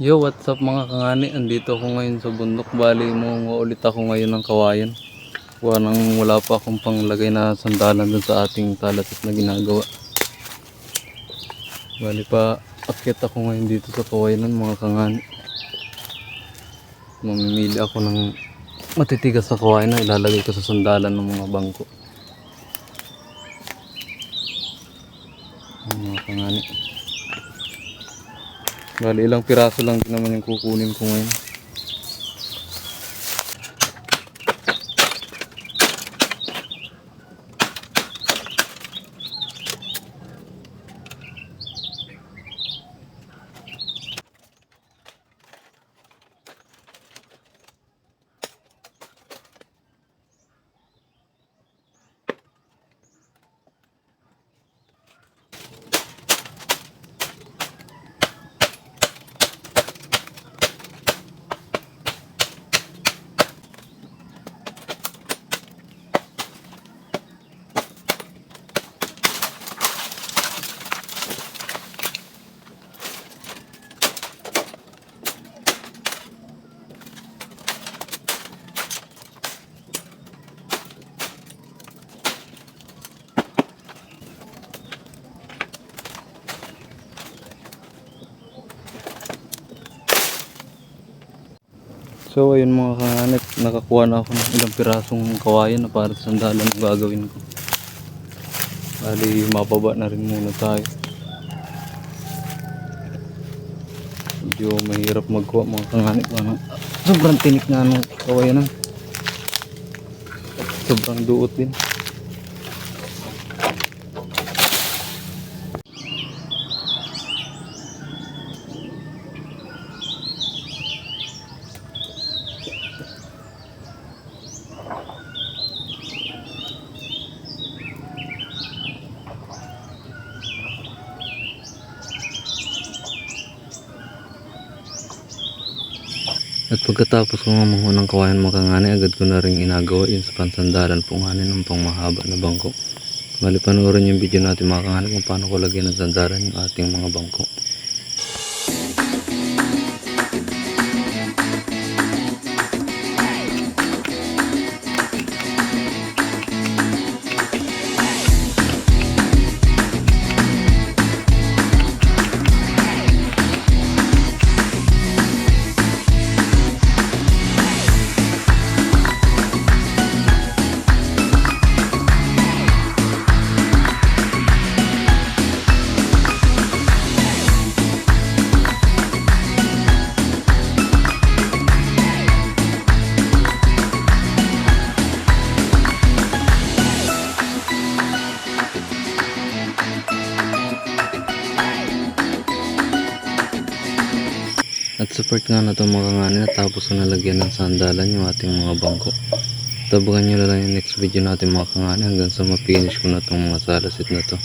Yo, what's up mga kangani? Andito ako ngayon sa bundok. Bali mo ulit ako ngayon ng kawayan. Wala pa akong panglagay na sandalan dun sa ating talasit na ginagawa. Bali pa akit ako ngayon dito sa kawayan mga kangani. Mamimili ako ng matitigas sa kawayan na ilalagay ko sa sandalan ng mga bangko. Mga kangani. Bali ilang piraso lang din naman yung kukunin ko ngayon. So ayun mga kanganit, nakakuha na ako ng ilang pirasong kawayan na para sa sandalan ng gagawin ko. Bali mababa na rin muna tayo. Medyo mahirap magkuha mga kanganit. Sobrang tinik nga ng kawayan. Sobrang duot din. At pagkatapos ko mamuha ng kawayan mga kangani, agad ko na rin inagawa yun sa pansandalan po ngani ng pang mahaba na bangko. Bali panoorin yung video natin mga kangani kung paano ko lagyan ng sandalan yung ating mga bangko. At support nga na itong mga kangani, natapos ko nalagyan ng sandalan yung ating mga bangko. Tabagan nyo na lang yung next video natin mga kangani hanggang sa ma-finish ko na itong mga salasit na to.